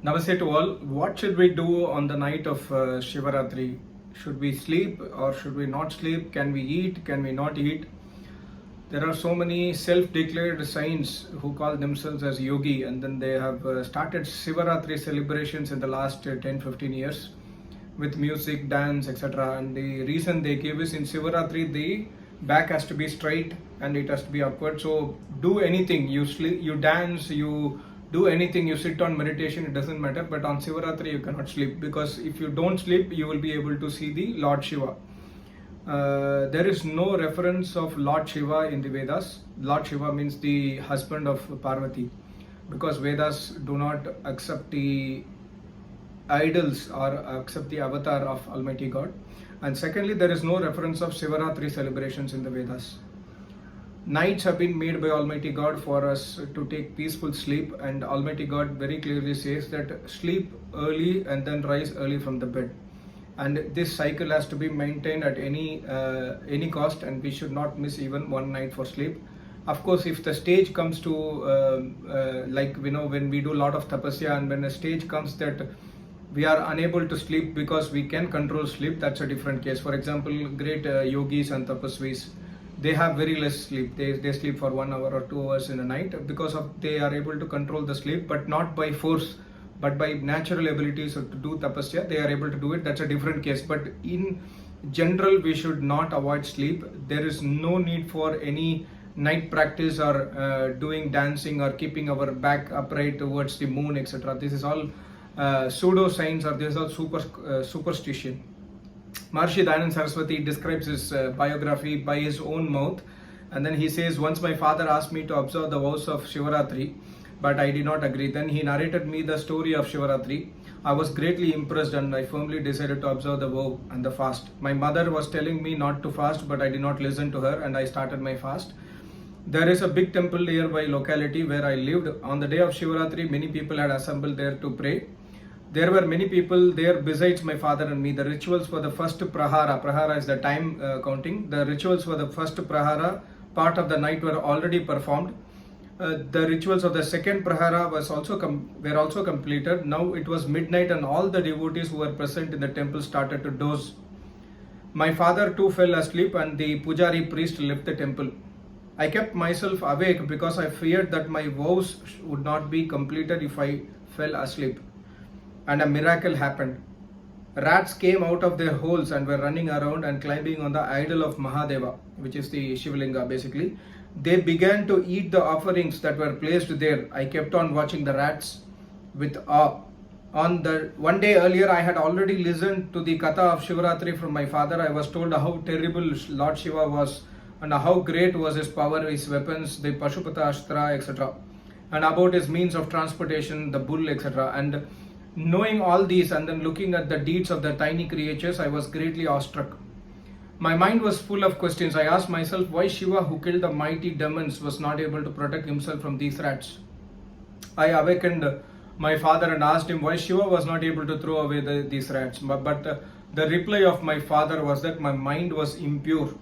Namaste to all. What should we do on the night of Shiv Raatri? Should we sleep or should we not sleep? Can we eat? Can we not eat? There are so many self-declared saints who call themselves as yogi, and then they have started Shiva Raatri celebrations in the last 10-15 years with music, dance, etc. And the reason they give is in Shiva Raatri the back has to be straight and it has to be upward. So do anything, you sleep, you dance, you do anything, you sit on meditation, it doesn't matter. But on Shivaratri you cannot sleep, because if you don't sleep you will be able to see the Lord Shiva. There is no reference of Lord Shiva in the Vedas. Lord Shiva means the husband of Parvati, because Vedas do not accept the idols or accept the avatar of Almighty God. And secondly, there is no reference of Shivaratri celebrations in the Vedas. Nights have been made by Almighty God for us to take peaceful sleep, and Almighty God very clearly says that sleep early and then rise early from the bed. And this cycle has to be maintained at any cost, and we should not miss even one night for sleep. Of course, if the stage comes to like when we do a lot of tapasya, and when a stage comes that we are unable to sleep because we can control sleep, that's a different case. For example, great yogis and tapasvis, they have very less sleep. They sleep for 1 hour or 2 hours in a night because of they are able to control the sleep, but not by force, but by natural abilities to do tapasya. They are able to do it. That's a different case. But in general, we should not avoid sleep. There is no need for any night practice or doing dancing or keeping our back upright towards the moon, etc. This is all pseudo science, or this is all superstition. Maharishi Dayananda Saraswati describes his biography by his own mouth, and then he says, once my father asked me to observe the vows of Shivaratri, but I did not agree. Then he narrated me the story of Shivaratri. I was greatly impressed and I firmly decided to observe the vow and the fast. My mother was telling me not to fast, but I did not listen to her and I started my fast. There is a big temple nearby locality where I lived. On the day of Shivaratri, many people had assembled there to pray. There were many people there besides my father and me. The rituals for the first prahara, prahara is the time counting. The rituals for the first prahara part of the night were already performed. The rituals of the second prahara were also completed. Now it was midnight and all the devotees who were present in the temple started to doze. My father too fell asleep and the pujari priest left the temple. I kept myself awake because I feared that my vows would not be completed if I fell asleep. And a miracle happened. Rats came out of their holes and were running around and climbing on the idol of Mahadeva, which is the Shivlinga basically. They began to eat the offerings that were placed there. I kept on watching the rats with awe. One day earlier, I had already listened to the Katha of Shivaratri from my father. I was told how terrible Lord Shiva was and how great was his power, his weapons, the Pashupata Ashtra, etc. and about his means of transportation, the bull, etc. And knowing all these and then looking at the deeds of the tiny creatures, I was greatly awestruck. My mind was full of questions. I asked myself why Shiva, who killed the mighty demons, was not able to protect himself from these rats. I awakened my father and asked him why Shiva was not able to throw away these rats. But the reply of my father was that my mind was impure.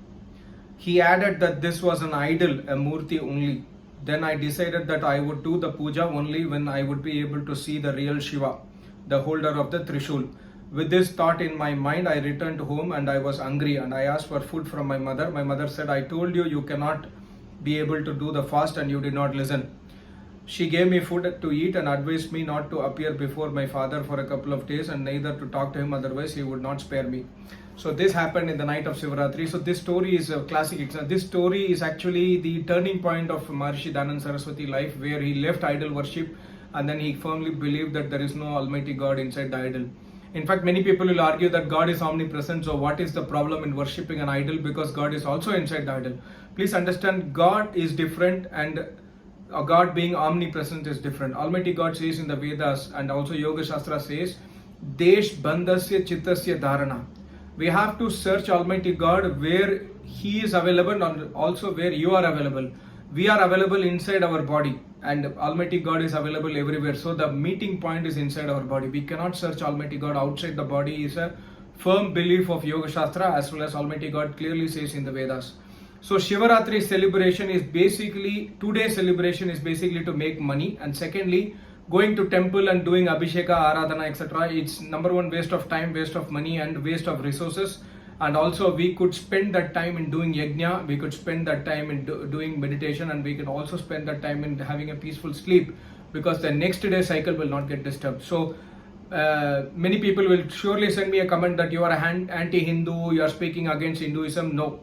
He added that this was an idol, a murti only. Then I decided that I would do the puja only when I would be able to see the real Shiva, the holder of the Trishul. With this thought in my mind, I returned home and I was hungry and I asked for food from my mother. My mother said, I told you you cannot be able to do the fast and you did not listen. She gave me food to eat and advised me not to appear before my father for a couple of days and neither to talk to him, otherwise he would not spare me. So this happened in the night of Shivaratri. So this story is a classic example. This story is actually the turning point of Maharishi Dayananda Saraswati life, where he left idol worship and then he firmly believed that there is no Almighty God inside the idol. In fact, many people will argue that God is omnipresent, so what is the problem in worshipping an idol, because God is also inside the idol. Please understand, God is different and God being omnipresent is different. Almighty God says in the Vedas and also Yoga Shastra says, Desh Bandhasya Chittasya Dharana. We have to search Almighty God where He is available and also where you are available. We are available inside our body and Almighty God is available everywhere. So the meeting point is inside our body. We cannot search Almighty God outside the body is a firm belief of Yoga Shastra, as well as Almighty God clearly says in the Vedas. So Shivaratri celebration is basically, today's celebration is basically to make money, and secondly, going to temple and doing abhisheka, aradhana, etc. It's number one, waste of time, waste of money, and waste of resources. And also we could spend that time in doing yajna, we could spend that time in doing meditation, and we can also spend that time in having a peaceful sleep, because the next day cycle will not get disturbed. So many people will surely send me a comment that you are anti-Hindu, you are speaking against Hinduism. No,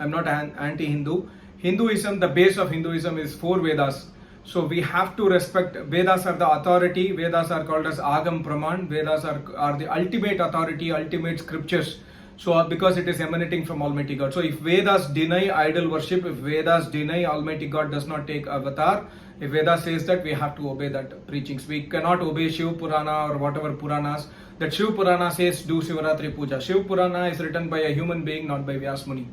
I'm not anti-Hindu. Hinduism, the base of Hinduism is 4 Vedas. So we have to respect, Vedas are the authority, Vedas are called as Agam Praman, Vedas are the ultimate authority, ultimate scriptures. So because it is emanating from Almighty God. So if Vedas deny idol worship, if Vedas deny Almighty God does not take avatar, if Veda says that, we have to obey that preachings. We cannot obey Shiv Purana or whatever Puranas. That Shiv Purana says do Shiv Raatri Puja. Shiv Purana is written by a human being, not by Vyas Muni.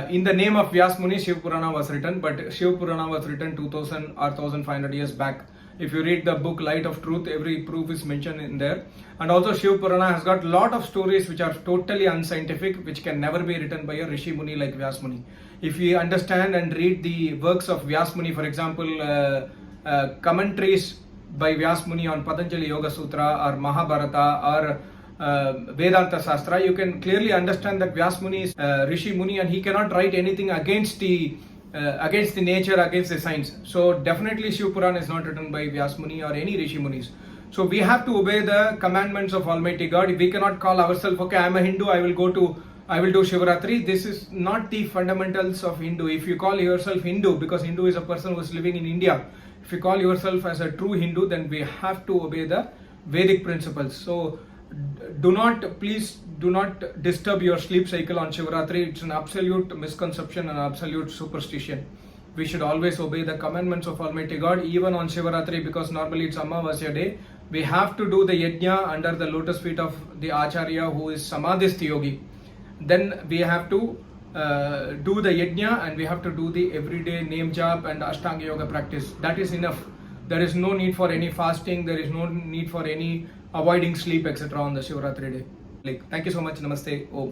In the name of Vyas Muni, Shiv Purana was written, but Shiv Purana was written 2000 or 1500 years back. If you read the book Light of Truth, every proof is mentioned in there. And also Shiv Purana has got lot of stories which are totally unscientific, which can never be written by a Rishi Muni like Vyas Muni. If you understand and read the works of Vyas Muni, for example, commentaries by Vyas Muni on Patanjali Yoga Sutra or Mahabharata or Vedanta Shastra, you can clearly understand that Vyas Muni is Rishi Muni, and he cannot write anything against the nature, against the science. So definitely Shiv Purana is not written by Vyas Muni or any Rishi Munis. So we have to obey the commandments of Almighty God. We cannot call ourselves, okay, I am a Hindu, I will do Shiv Raatri. This is not the fundamentals of Hindu. If you call yourself Hindu, because Hindu is a person who is living in India, if you call yourself as a true Hindu, then we have to obey the Vedic principles. So please do not disturb your sleep cycle on Shiv Raatri. It's an absolute misconception and absolute superstition. We should always obey the commandments of Almighty God, even on Shiv Raatri, because normally it's Amavasya day. We have to do the yajna under the lotus feet of the Acharya, who is Samadhisth Yogi. Then we have to do the yajna, and we have to do the everyday name jap and Ashtanga Yoga practice. That is enough. There is no need for any fasting. There is no need for any avoiding sleep, etc. on the Shiv Raatri day. Thank you so much. Namaste. Om.